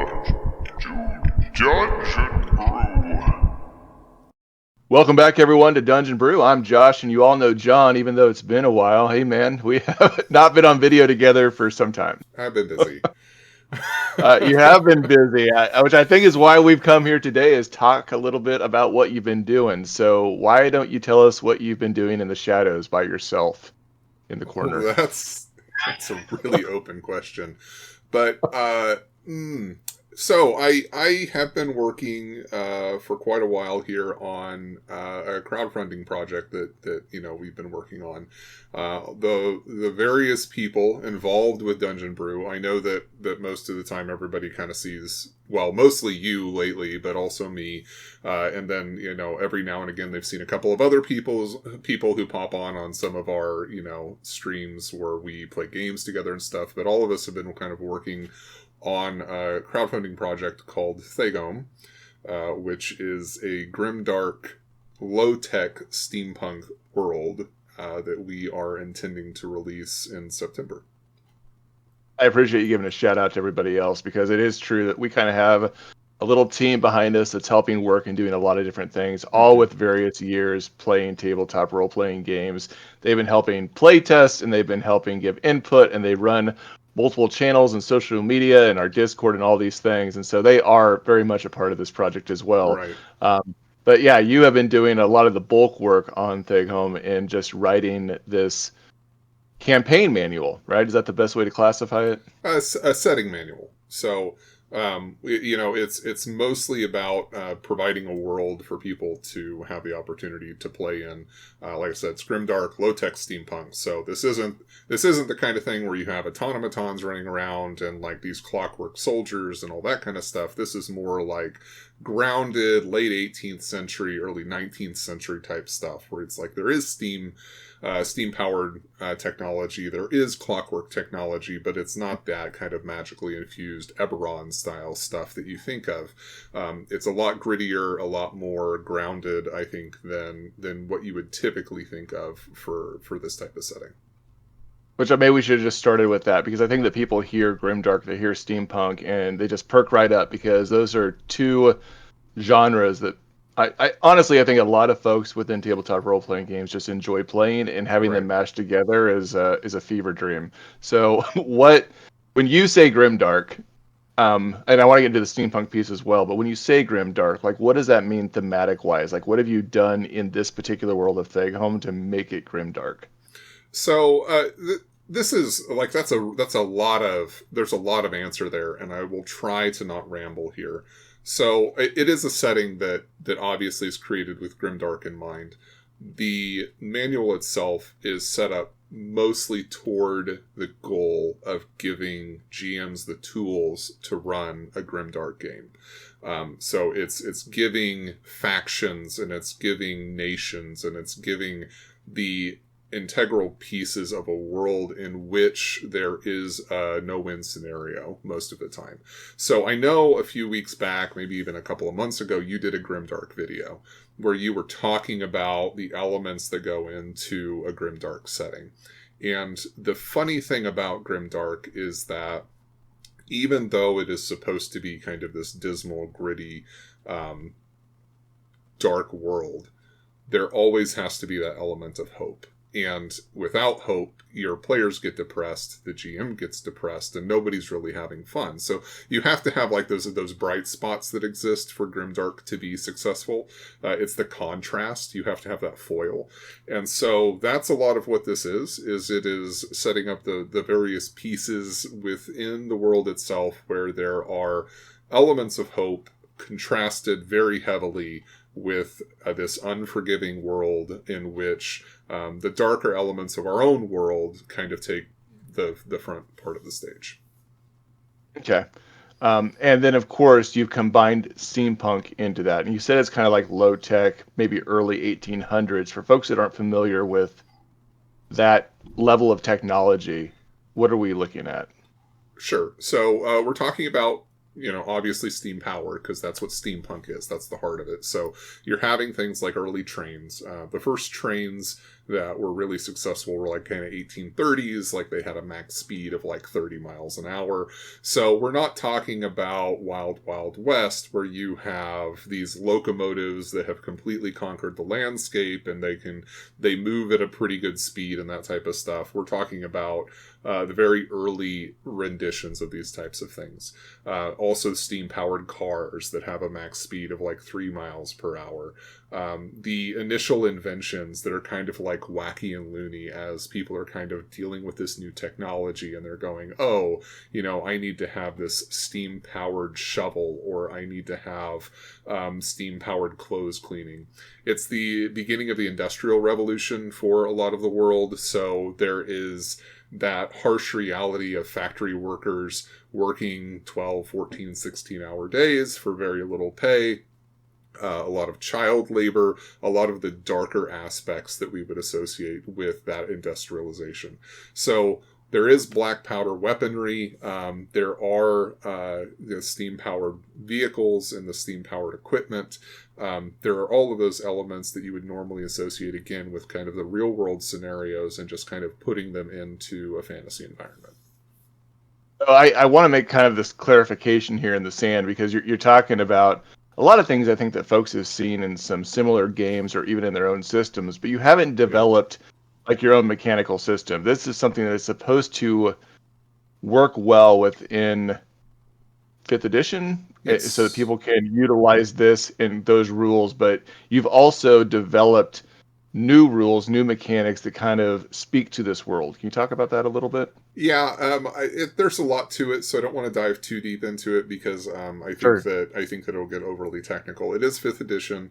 Dungeon Brew. Welcome back, everyone, to Dungeon Brew. I'm Josh, and you all know John, even though it's been a while. Hey, man, we have not been on video together for some time. I've been busy. You have been busy, which I think is why we've come here today, is talk a little bit about what you've been doing. So why don't you tell us what you've been doing in the shadows by yourself in the corner? Oh, that's a really open question. But so I have been working for quite a while here on a crowdfunding project that we've been working on. The various people involved with Dungeon Brew. I know that most of the time everybody kind of sees, well, mostly you lately, but also me. And then, every now and again they've seen a couple of other people who pop on some of our, streams where we play games together and stuff. But all of us have been kind of working on a crowdfunding project called Dheghom, which is a grimdark, low-tech steampunk world that we are intending to release in September. I appreciate you giving a shout out to everybody else, because it is true that we kind of have a little team behind us that's helping work and doing a lot of different things, all with various years playing tabletop role-playing games. They've been helping play test, and they've been helping give input, and they run multiple channels and social media and our Discord and all these things. And so they are very much a part of this project as well. Right. But yeah, you have been doing a lot of the bulk work on Dheghom and just writing this campaign manual, right? Is that the best way to classify it? A setting manual. So, it's mostly about providing a world for people to have the opportunity to play in. Like I said, it's grimdark, low-tech steampunk. So this isn't the kind of thing where you have automatons running around and like these clockwork soldiers and all that kind of stuff. This is more like grounded late 18th century, early 19th century type stuff, where it's like there is steam-powered technology. There is clockwork technology, but it's not that kind of magically infused Eberron-style stuff that you think of. It's a lot grittier, a lot more grounded, I think, than what you would typically think of for this type of setting. Which maybe we should have just started with that, because I think that people hear grimdark, they hear steampunk, and they just perk right up, because those are two genres that I honestly, I think a lot of folks within tabletop role-playing games just enjoy playing, and having them mashed together is a fever dream. So when you say grimdark, and I want to get into the steampunk piece as well, but when you say grimdark, like, what does that mean thematic-wise? Like, what have you done in this particular world of Dheghom to make it grimdark? So this is like there's a lot of answer there, and I will try to not ramble here. So it is a setting that obviously is created with grimdark in mind. The manual itself is set up mostly toward the goal of giving GMs the tools to run a grimdark game. So it's giving factions, and it's giving nations, and it's giving the integral pieces of a world in which there is a no-win scenario most of the time. So I know a few weeks back, maybe even a couple of months ago, you did a grimdark video where you were talking about the elements that go into a grimdark setting. And the funny thing about grimdark is that even though it is supposed to be kind of this dismal, gritty, dark world, there always has to be that element of hope. And without hope, your players get depressed, the GM gets depressed, and nobody's really having fun. So you have to have like those bright spots that exist for grimdark to be successful. It's the contrast. You have to have that foil. And so that's a lot of what this is it is setting up the various pieces within the world itself, where there are elements of hope contrasted very heavily with this unforgiving world in which the darker elements of our own world kind of take the front part of the stage. Okay. And then, of course, you've combined steampunk into that. And you said it's kind of like low-tech, maybe early 1800s. For folks that aren't familiar with that level of technology, what are we looking at? Sure. So we're talking about, obviously steam power, because that's what steampunk is. That's the heart of it. So you're having things like early trains. The first trains that were really successful were like kind of 1830s, like they had a max speed of like 30 miles an hour. So we're not talking about Wild Wild West where you have these locomotives that have completely conquered the landscape and they move at a pretty good speed and that type of stuff. We're talking about the very early renditions of these types of things. Also steam-powered cars that have a max speed of like 3 miles per hour. The initial inventions that are kind of like wacky and loony as people are kind of dealing with this new technology and they're going, oh, I need to have this steam-powered shovel, or I need to have steam-powered clothes cleaning. It's the beginning of the Industrial Revolution for a lot of the world, so there is that harsh reality of factory workers working 12, 14, 16-hour days for very little pay. A lot of child labor, a lot of the darker aspects that we would associate with that industrialization. So there is black powder weaponry. There are the steam-powered vehicles and the steam-powered equipment. There are all of those elements that you would normally associate, again, with kind of the real-world scenarios and just kind of putting them into a fantasy environment. I want to make kind of this clarification here in the sand, because you're talking about a lot of things I think that folks have seen in some similar games or even in their own systems, but you haven't developed like your own mechanical system. This is something that is supposed to work well within 5th edition, so that people can utilize this in those rules, but you've also developed new rules, new mechanics that kind of speak to this world. Can you talk about that a little bit? Yeah, there's a lot to it, so I don't want to dive too deep into it because I think that it'll get overly technical. It is 5th edition.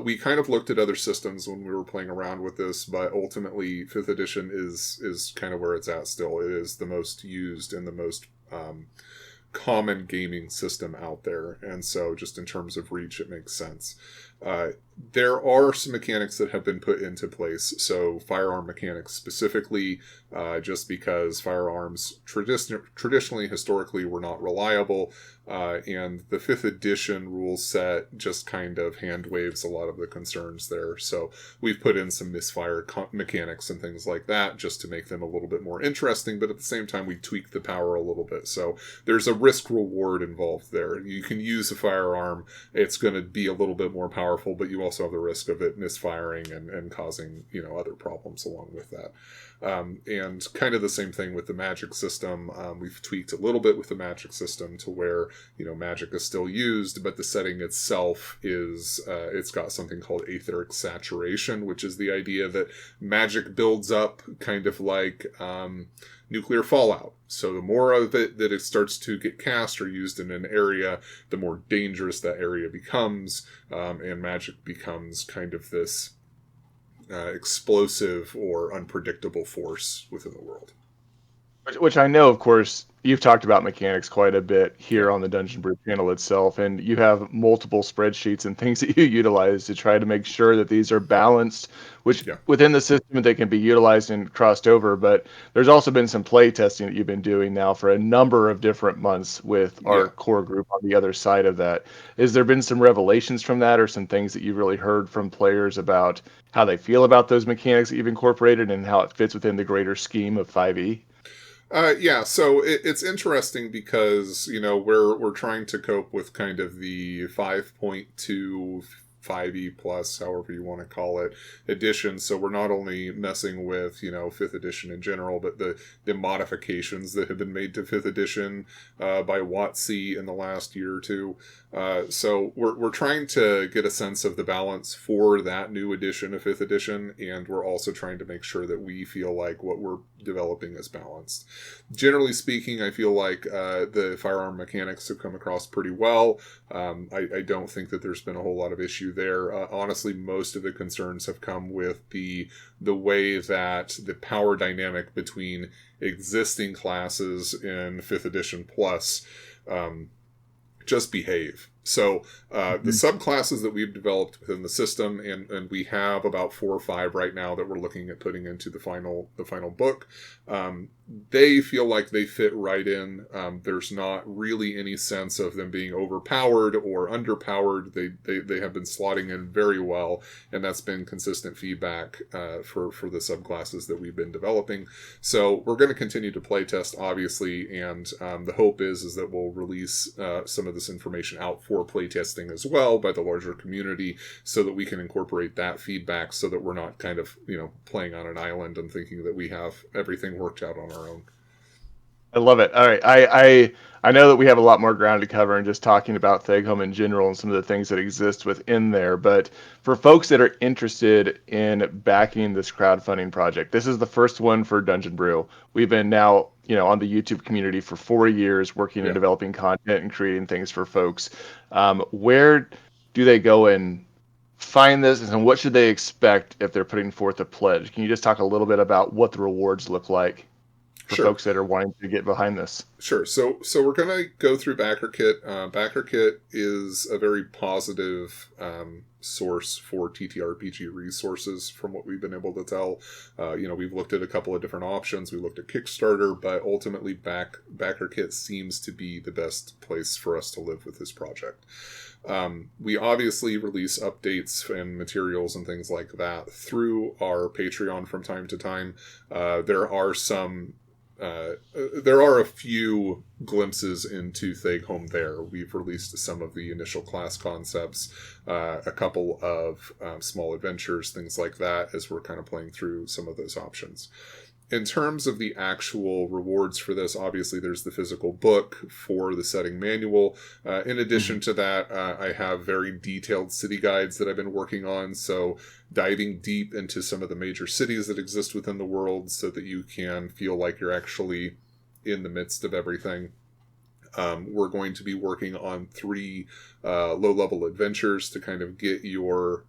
We kind of looked at other systems when we were playing around with this, but ultimately 5th edition is kind of where it's at still. It is the most used and the most common gaming system out there, and so just in terms of reach, it makes sense. There are some mechanics that have been put into place. So firearm mechanics specifically, just because firearms traditionally, historically, were not reliable. And the 5th edition rule set just kind of hand waves a lot of the concerns there. So we've put in some misfire mechanics and things like that just to make them a little bit more interesting. But at the same time, we tweak the power a little bit. So there's a risk reward involved there. You can use a firearm. It's going to be a little bit more powerful, but you also have the risk of it misfiring and causing, other problems along with that. And kind of the same thing with the magic system. We've tweaked a little bit with the magic system to where, magic is still used, but the setting itself is, it's got something called etheric saturation, which is the idea that magic builds up kind of like nuclear fallout. So the more of it that it starts to get cast or used in an area, the more dangerous that area becomes, and magic becomes kind of this explosive or unpredictable force within the world. Which I know, of course, you've talked about mechanics quite a bit here on the Dungeon Brew channel itself, and you have multiple spreadsheets and things that you utilize to try to make sure that these are balanced, which within the system they can be utilized and crossed over. But there's also been some play testing that you've been doing now for a number of different months with our core group on the other side of that. Has there been some revelations from that, or some things that you've really heard from players about how they feel about those mechanics that you've incorporated and how it fits within the greater scheme of 5e? So it's interesting because, we're trying to cope with kind of the 5.2 5e plus, however you want to call it, edition. So we're not only messing with, 5th edition in general, but the modifications that have been made to 5th edition by WotC in the last year or two. So we're trying to get a sense of the balance for that new edition of 5th edition, and we're also trying to make sure that we feel like what we're developing is balanced. Generally speaking, I feel like the firearm mechanics have come across pretty well. I don't think that there's been a whole lot of issue there. Honestly, most of the concerns have come with the way that the power dynamic between existing classes in 5th edition plus just behave. So the subclasses that we've developed within the system, and we have about 4 or 5 right now that we're looking at putting into the final book. They feel like they fit right in. There's not really any sense of them being overpowered or underpowered. They have been slotting in very well, and that's been consistent feedback for the subclasses that we've been developing. So we're going to continue to playtest, obviously, and the hope is that we'll release some of this information out for playtesting as well by the larger community, so that we can incorporate that feedback, so that we're not kind of playing on an island and thinking that we have everything worked out on our own. I love it. All right, I know that we have a lot more ground to cover in just talking about Dheghom in general and some of the things that exist within there. But for folks that are interested in backing this crowdfunding project, this is the first one for DungeonBrew. We've been now, on the YouTube community for 4 years, working and developing content and creating things for folks. Where do they go and find this, and what should they expect if they're putting forth a pledge? Can you just talk a little bit about what the rewards look like for folks that are wanting to get behind this? Sure. So we're going to go through BackerKit. BackerKit is a very positive source for TTRPG resources from what we've been able to tell. We've looked at a couple of different options. We looked at Kickstarter, but ultimately BackerKit seems to be the best place for us to live with this project. We obviously release updates and materials and things like that through our Patreon from time to time. There are a few glimpses into Dheghom there. We've released some of the initial class concepts, a couple of small adventures, things like that, as we're kind of playing through some of those options. In terms of the actual rewards for this, obviously there's the physical book for the setting manual. In addition to that, I have very detailed city guides that I've been working on, so diving deep into some of the major cities that exist within the world so that you can feel like you're actually in the midst of everything. We're going to be working on 3 low-level adventures to kind of get your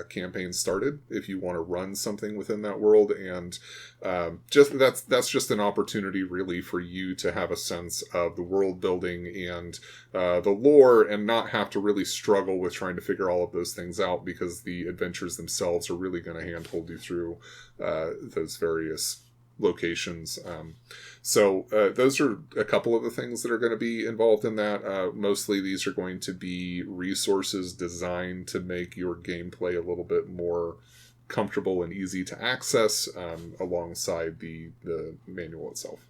campaign started if you want to run something within that world, and that's just an opportunity really for you to have a sense of the world building and the lore, and not have to really struggle with trying to figure all of those things out, because the adventures themselves are really going to handhold you through those various locations. So those are a couple of the things that are going to be involved in that. Mostly these are going to be resources designed to make your gameplay a little bit more comfortable and easy to access, alongside the manual itself.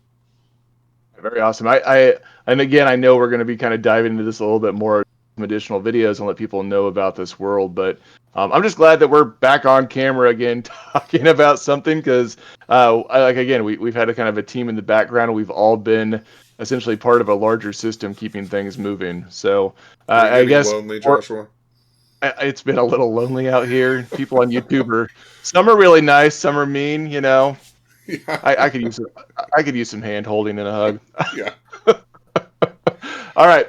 Very awesome. And again, I know we're going to be kind of diving into this a little bit more, some additional videos, and let people know about this world, but I'm just glad that we're back on camera again talking about something, because we've had a kind of a team in the background, and we've all been essentially part of a larger system keeping things moving. So I guess lonely, Joshua? It's been a little lonely out here. People on YouTube some are really nice, some are mean. Yeah. I could use some hand holding and a hug. Yeah. All right.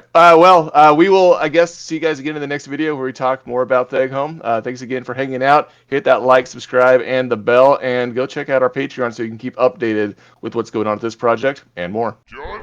We will, I guess, see you guys again in the next video where we talk more about Dheghom. Thanks again for hanging out. Hit that like, subscribe, and the bell, and go check out our Patreon so you can keep updated with what's going on with this project and more. Join